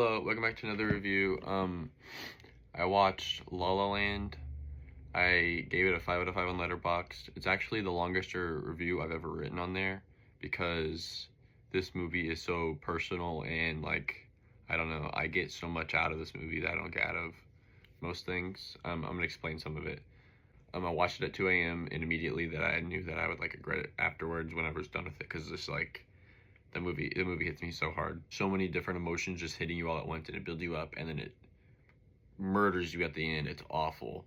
Hello, welcome back to another review. I watched La La Land. I gave it a 5 out of 5 on Letterboxd. It's actually the longest review I've ever written on there because this movie is so personal and like, I don't know, I get so much out of this movie that I don't get out of most things. I'm gonna explain some of it. I watched it at 2 a.m. and immediately that I knew that I would like regret it afterwards when I was done with it because it's like, the movie hits me so hard. So many different emotions just hitting you all at once, and it builds you up, and then it murders you at the end. It's awful.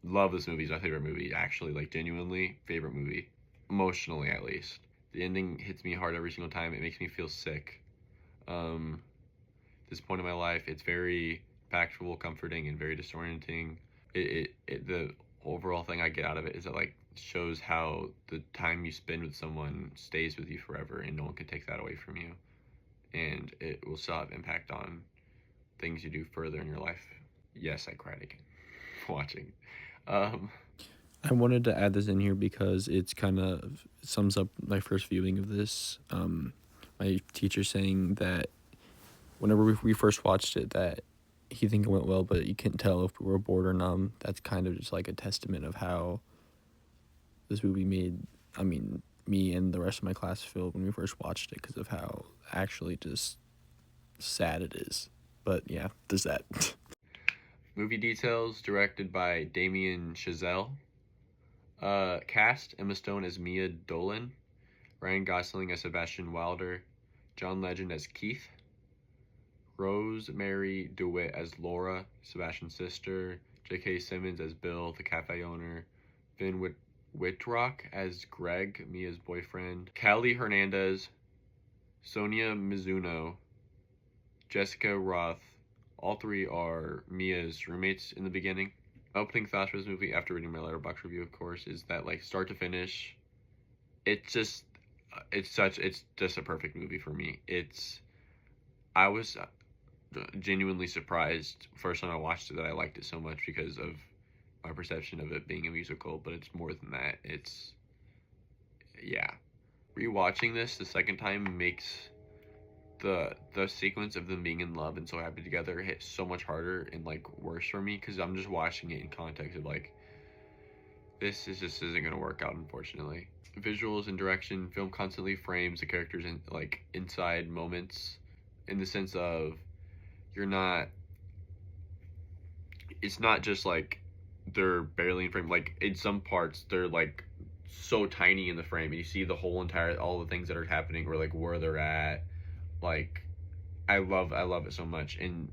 Love this movie. It's my favorite movie, actually, like genuinely favorite movie, emotionally at least. The ending hits me hard every single time. It makes me feel sick. This point in my life, it's very factual, comforting, and very disorienting. The overall thing I get out of it is that like shows how the time you spend with someone stays with you forever and no one can take that away from you, and it will still have impact on things you do further in your life. Yes, I cried again watching. I wanted to add this in here because it's kind of sums up my first viewing of this. My teacher saying that whenever we first watched it, that he think it went well, but you couldn't tell if we were bored or numb. That's kind of just like a testament of how this movie made, me and the rest of my class feel when we first watched it because of how actually just sad it is. But yeah, there's that. Movie details: directed by Damien Chazelle. Cast: Emma Stone as Mia Dolan, Ryan Gosling as Sebastian Wilder, John Legend as Keith, Rosemary DeWitt as Laura, Sebastian's sister, J.K. Simmons as Bill, the cafe owner, Finn Wittrock as Greg, Mia's boyfriend, Callie Hernandez, Sonia Mizuno, Jessica Roth. All three are Mia's roommates in the beginning. My opening thoughts for this movie, after reading my Letterboxd review, of course, is that like start to finish, it's just a perfect movie for me. I was genuinely surprised first time I watched it that I liked it so much because of my perception of it being a musical, but it's more than that. Rewatching this the second time makes the sequence of them being in love and so happy together hit so much harder and like worse for me because I'm just watching it in context of like this isn't gonna work out, unfortunately. Visuals and direction, film constantly frames the characters in like inside moments in the sense of it's not just like they're barely in frame. Like in some parts they're like so tiny in the frame and you see the whole all the things that are happening or like where they're at. Like I love it so much, and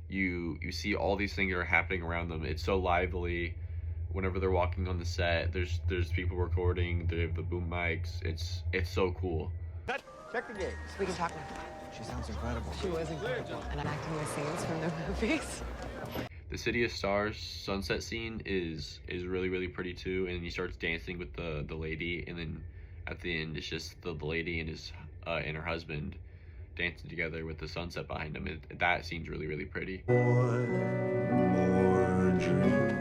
you see all these things that are happening around them. It's so lively. Whenever they're walking on the set, there's people recording. They have the boom mics. It's so cool. Check the gate. We can talk now. She sounds incredible. She was incredible. And I'm acting the scenes from the movies. The City of Stars sunset scene is really, really pretty too, and he starts dancing with the lady, and then at the end it's just the lady and her husband dancing together with the sunset behind them. That scene's really, really pretty. One more drink.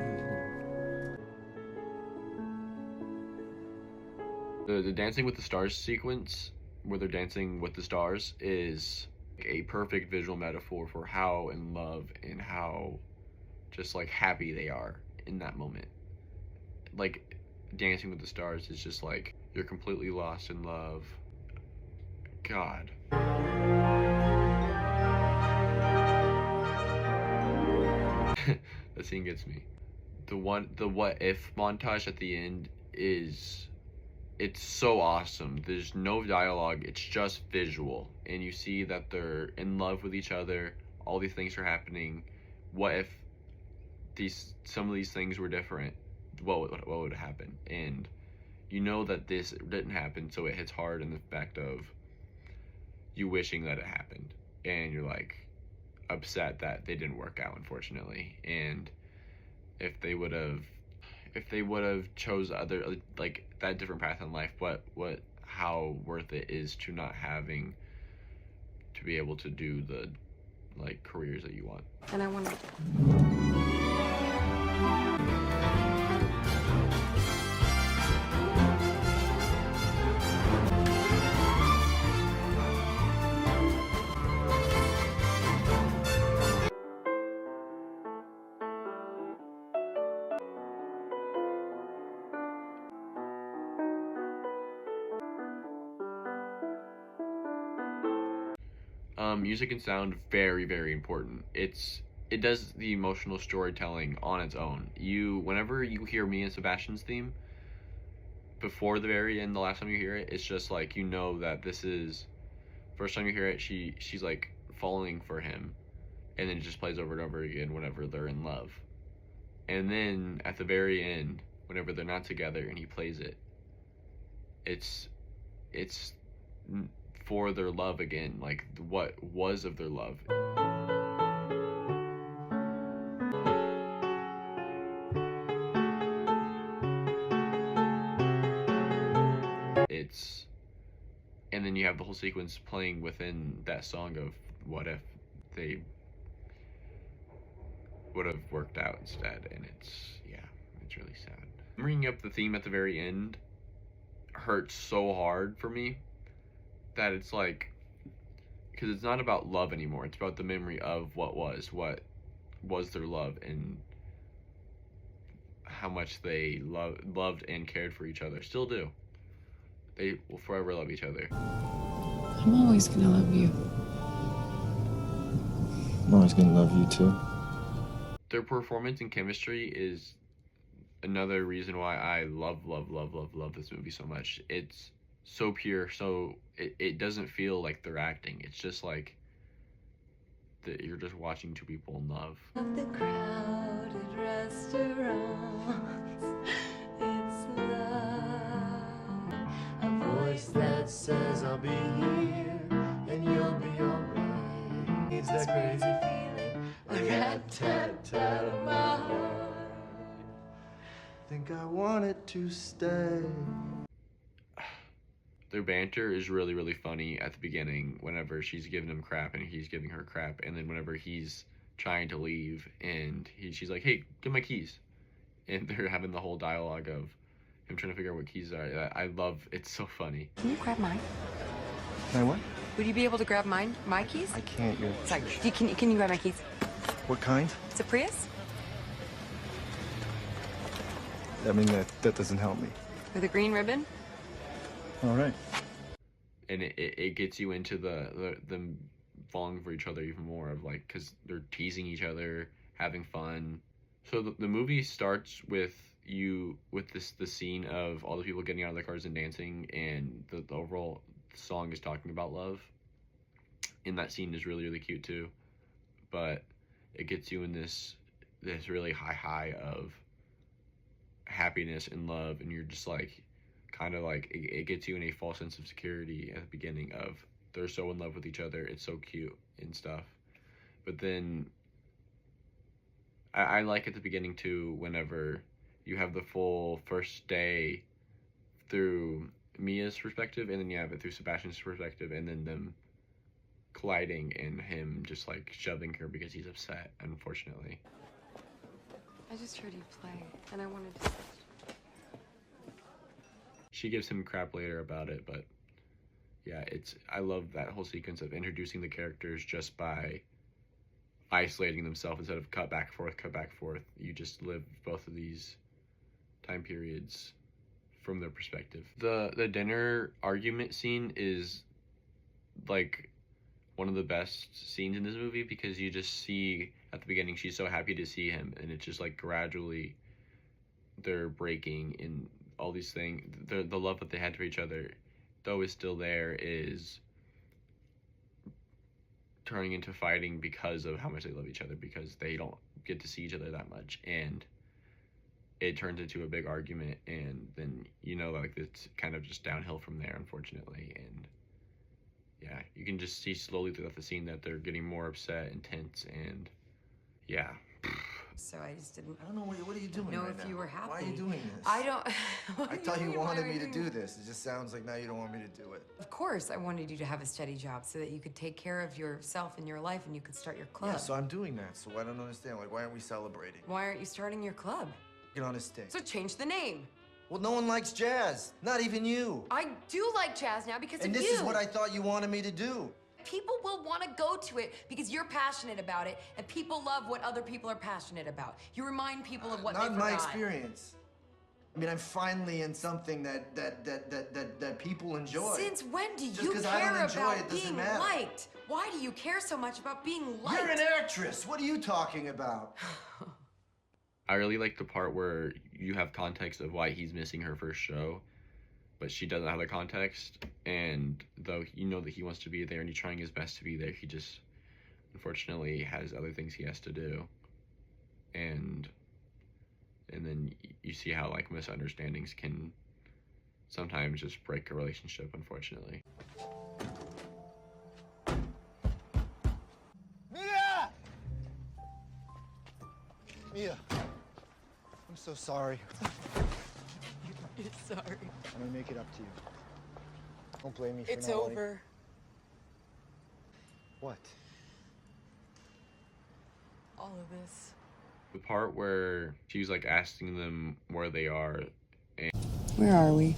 The Dancing with the Stars sequence, where they're dancing with the stars, is a perfect visual metaphor for how in love and how just like happy they are in that moment. Like Dancing with the Stars is just like you're completely lost in love. God. That scene gets me. The what if montage at the end it's so awesome. There's no dialogue, it's just visual, and you see that they're in love with each other. All these things are happening. What if some of these things were different? What would happen? And you know that this didn't happen, so it hits hard in the fact of you wishing that it happened, and you're like upset that they didn't work out, unfortunately. And if they would have chose other like that different path in life, how worth it is to not having to be able to do the like careers that you want. And I want to... Music and sound, very, very important. It does the emotional storytelling on its own. Whenever you hear Mia and Sebastian's theme, before the very end, the last time you hear it, it's just like, you know that this is, first time you hear it, she's like falling for him, and then it just plays over and over again whenever they're in love. And then at the very end, whenever they're not together and he plays it, it's for their love again, like what was of their love. And then you have the whole sequence playing within that song of what if they would have worked out instead, and it's really sad. Bringing up the theme at the very end hurts so hard for me that it's like, because it's not about love anymore, it's about the memory of what was their love, and how much they loved and cared for each other, still do. They will forever love each other. I'm always gonna love you. I'm always gonna love you too. Their performance and chemistry is another reason why I love this movie so much. It's so pure, so it doesn't feel like they're acting. It's just like that you're just watching two people in love. Of the crowded restaurants, it's love. A voice that says I'll be here and you'll be alright. It's that crazy feeling, a rat-tat-tat of my heart. Think I want it to stay. Their banter is really, really funny at the beginning whenever she's giving him crap and he's giving her crap, and then whenever he's trying to leave and she's like, hey, give my keys, and they're having the whole dialogue of him trying to figure out what keys are. I love, it's so funny. Can you grab mine? Can I what? Would you be able to grab mine? My keys? I can't. You're... Sorry. Can you grab my keys? What kind? It's a Prius I mean, that doesn't help me. with a green ribbon. All right. And it gets you into them falling for each other even more, of like, because they're teasing each other, having fun. So the movie starts with the scene of all the people getting out of their cars and dancing, and the overall song is talking about love. And that scene is really, really cute too. But it gets you in this really high of happiness and love, and you're just like, kind of like, it gets you in a false sense of security at the beginning of they're so in love with each other, it's so cute and stuff. But then I like at the beginning too, whenever you have the full first day through Mia's perspective, and then you have it through Sebastian's perspective, and then them colliding and him just like shoving her because he's upset, unfortunately. I just heard you play, and I wanted to. She gives him crap later about it, but yeah, I love that whole sequence of introducing the characters just by isolating themselves instead of cut back and forth. You just live both of these time periods from their perspective. The dinner argument scene is like one of the best scenes in this movie, because you just see at the beginning she's so happy to see him, and it's just like gradually they're breaking in all these things. The love that they had for each other, though is still there, is turning into fighting because of how much they love each other, because they don't get to see each other that much, and it turns into a big argument, and then like it's kind of just downhill from there, unfortunately. And yeah, you can just see slowly throughout the scene that they're getting more upset and tense, and yeah. So I just didn't I don't know, what are you doing know right if now? you were happy. Why are you doing this? I don't. What I do thought you mean, why wanted are me to doing do this. It just sounds like now you don't want me to do it. Of course, I wanted you to have a steady job so that you could take care of yourself and your life, and you could start your club. Yeah, so I'm doing that. So I don't understand. Like, why aren't we celebrating? Why aren't you starting your club? Get on a stick. So change the name. Well, no one likes jazz. Not even you. I do like jazz now because And of this you. is what I thought you wanted me to do. People will want to go to it because you're passionate about it, and people love what other people are passionate about. You remind people of what Not they in forgot. my experience. I mean, I'm finally in something that people enjoy. Since when do Just you 'cause I don't care enjoy about it doesn't being matter. liked? Why do you care so much about being liked? You're an actress. What are you talking about? I really like the part where you have context of why he's missing her first show, but she doesn't have the context. And though you know that he wants to be there and he's trying his best to be there, he just unfortunately has other things he has to do. And then you see how like misunderstandings can sometimes just break a relationship, unfortunately. Mia! Mia, I'm so sorry. Sorry. I'm gonna make it up to you. Don't blame me for It's not wanting- over. What? All of this. The part where she's like asking them where they are. Where are we?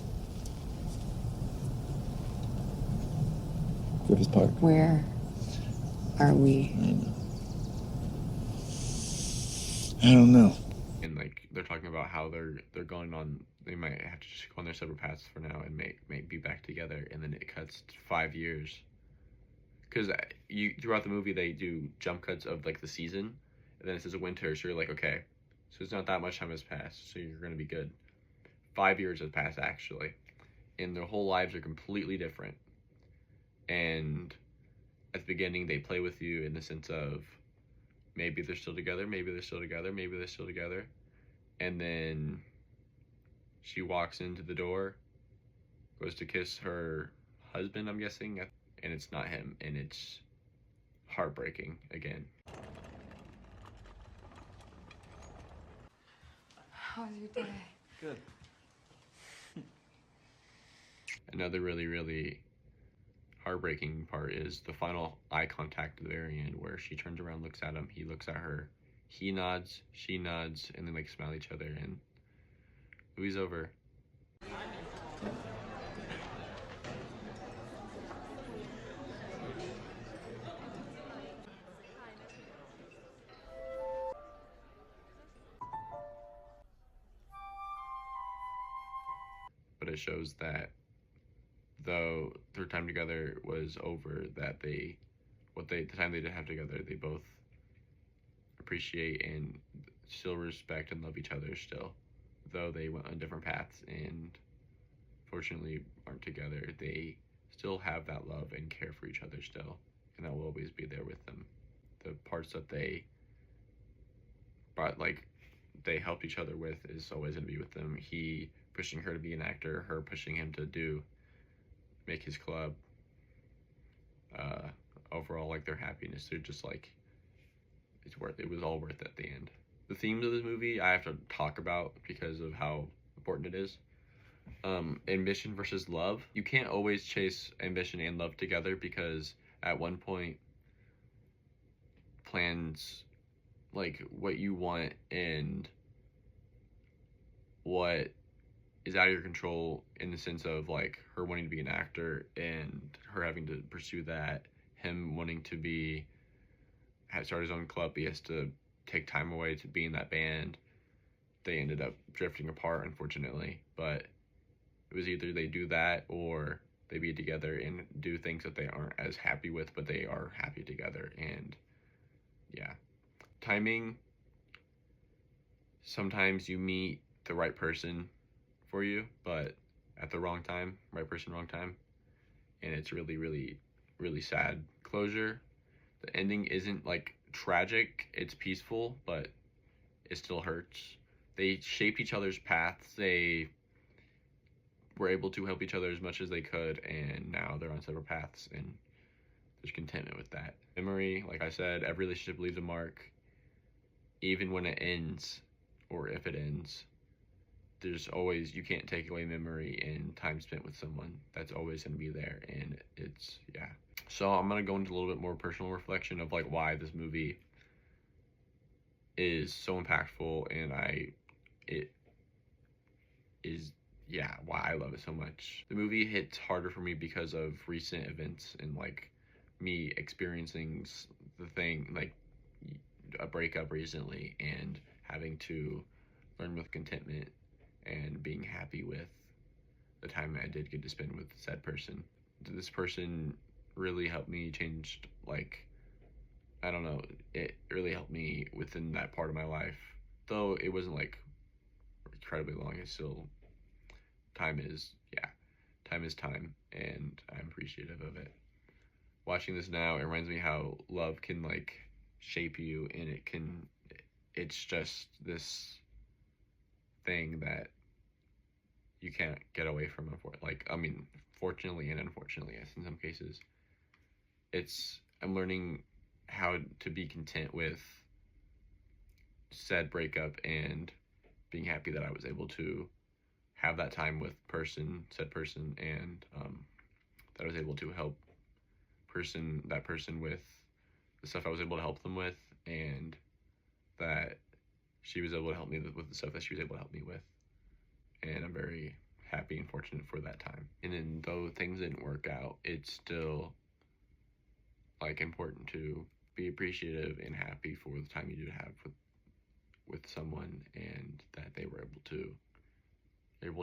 Griffith Park. Where are we? I don't know. And like they're talking about how they're going on, they might have to just go on their separate paths for now and may be back together, and then it cuts to 5 years because you throughout the movie they do jump cuts of like the season, and then it says winter, so you're like, okay, so it's not that much time has passed, so you're gonna be good. 5 years has passed actually, and their whole lives are completely different. And at the beginning they play with you in the sense of maybe they're still together, maybe they're still together, maybe they're still together. And then she walks into the door, goes to kiss her husband, I'm guessing, and it's not him, and it's heartbreaking again. How was your day? Good. Another really, really heartbreaking part is the final eye contact at the very end where she turns around, looks at him, he looks at her, he nods, she nods, and they like smile at each other, and movie's over. But it shows that though their time together was over, that the time they did have together, they both appreciate and still respect and love each other still, though they went on different paths and fortunately aren't together. They still have that love and care for each other still, and that will always be there with them. The parts that they they helped each other with is always going to be with them. He pushing her to be an actor, her pushing him to make his club. Overall, like their happiness, they're just like, it was all worth it at the end. The themes of this movie I have to talk about because of how important it is. Ambition versus love. You can't always chase ambition and love together, because at one point plans, like what you want and what is out of your control, in the sense of like her wanting to be an actor and her having to pursue that, him wanting to start his own club, he has to take time away to be in that band. They ended up drifting apart, unfortunately, but it was either they do that or they be together and do things that they aren't as happy with, but they are happy together. And yeah, timing, sometimes you meet the right person for you, but at the wrong time, right person, wrong time, and it's really, really, really sad. Closure, the ending isn't like tragic, it's peaceful, but it still hurts. They shaped each other's paths, they were able to help each other as much as they could, and now they're on separate paths, and there's contentment with that. Memory, like I said, every relationship leaves a mark. Even when it ends, or if it ends, there's always, you can't take away memory and time spent with someone. That's always going to be there, and it's, yeah. So I'm going to go into a little bit more personal reflection of like why this movie is so impactful, and it is, yeah, why I love it so much. The movie hits harder for me because of recent events and like me experiencing the thing, like a breakup recently, and having to learn with contentment and being happy with the time I did get to spend with said person. This person really helped me change, like, I don't know, it really helped me within that part of my life. Though it wasn't like incredibly long, it's still, time is time, and I'm appreciative of it. Watching this now, it reminds me how love can like shape you, and it's just this thing that you can't get away from. Like, I mean, fortunately and unfortunately, yes, in some cases, I'm learning how to be content with said breakup and being happy that I was able to have that time with said person, and that I was able to help that person with the stuff I was able to help them with, and that she was able to help me with the stuff that she was able to help me with. And I'm very happy and fortunate for that time. And then though things didn't work out, it's still like important to be appreciative and happy for the time you did have with someone, and that they were able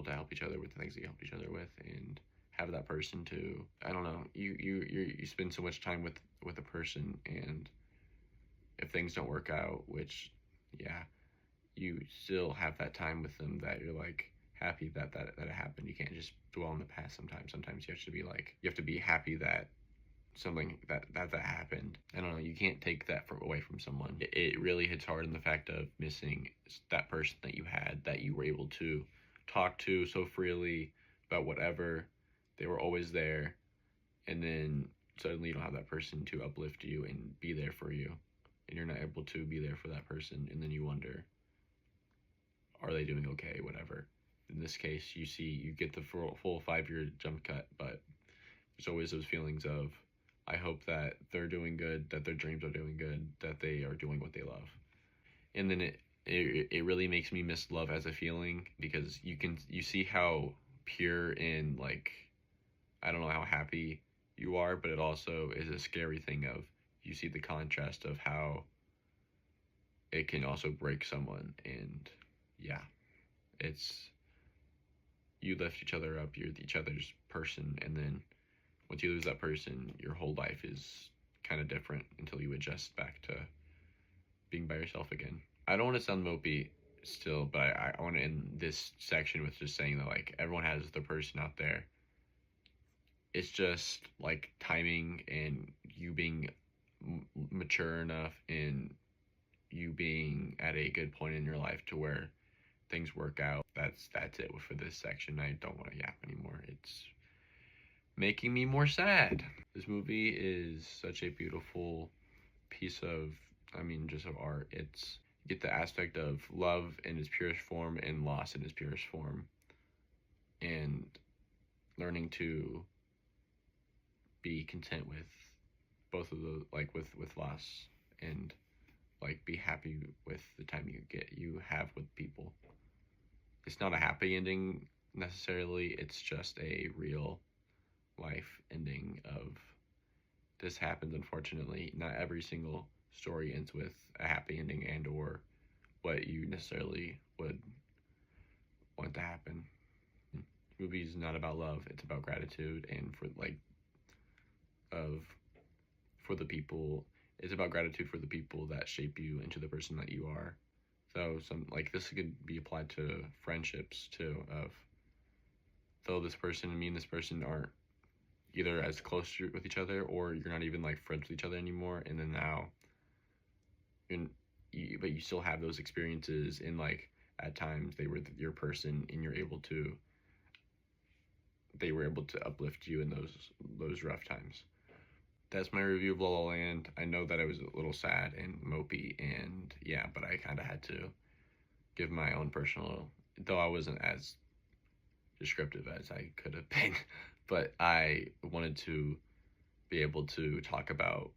to help each other with the things that you helped each other with, and have that person to, I don't know, you spend so much time with a person, and if things don't work out, which, yeah, you still have that time with them that you're like happy that it happened. You can't just dwell on the past. Sometimes you have to be happy that something that happened. I don't know, you can't take that away from someone. It really hits hard in the fact of missing that person that you had, that you were able to talk to so freely about whatever. They were always there, and then suddenly you don't have that person to uplift you and be there for you, and you're not able to be there for that person, and then you wonder, are they doing okay, whatever. In this case, you get the full 5-year jump cut, but there's always those feelings of, I hope that they're doing good, that their dreams are doing good, that they are doing what they love. And then it really makes me miss love as a feeling, because you see how pure and, like, I don't know, how happy you are, but it also is a scary thing of, you see the contrast of how it can also break someone. And yeah, you lift each other up, you're each other's person, and then once you lose that person, your whole life is kind of different until you adjust back to being by yourself again. I don't want to sound mopey still, but I want to end this section with just saying that, like, everyone has their person out there. It's just like timing, and you being mature enough, and you being at a good point in your life to where things work out. That's it for this section. I don't want to yap anymore. It's making me more sad. This movie is such a beautiful piece of, I mean, just of art. You get the aspect of love in its purest form and loss in its purest form, and learning to be content with both of those, like with loss, and like be happy with the time you have with people. It's not a happy ending necessarily, it's just a real life ending of, this happens, unfortunately. Not every single story ends with a happy ending and or what you necessarily would want to happen. The movie is not about love, it's about gratitude, and for the people. It's about gratitude for the people that shape you into the person that you are. So this could be applied to friendships too, of, though this person, me and this person aren't either as close with each other, or you're not even like friends with each other anymore, and then now but you still have those experiences, and like at times they were your person, and they were able to uplift you in those rough times. That's my review of La La Land. I know that I was a little sad and mopey, and yeah, but I kind of had to give my own personal, though I wasn't as descriptive as I could have been, but I wanted to be able to talk about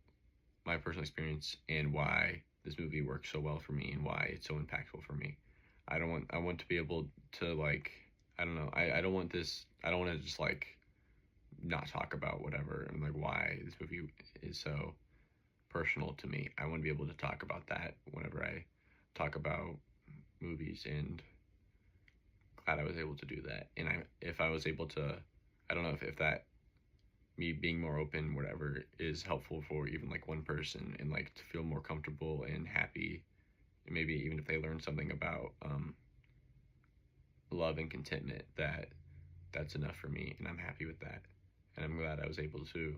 my personal experience and why this movie works so well for me, and why it's so impactful for me. I want to be able to, like, I don't know, I don't want to just like not talk about whatever, and like why this movie is so personal to me. I want to be able to talk about that whenever I talk about movies and glad I was able to do that. And if I was able to, I don't know if that, me being more open, whatever, is helpful for even like one person, and like to feel more comfortable and happy, and maybe even if they learn something about love and contentment, that's enough for me, and I'm happy with that. And I'm glad I was able to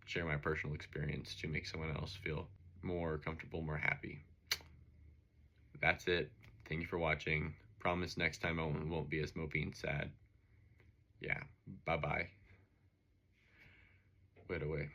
share my personal experience to make someone else feel more comfortable, more happy. That's it. Thank you for watching. Promise next time I won't be as mopey and sad. Yeah, bye-bye. Wait away.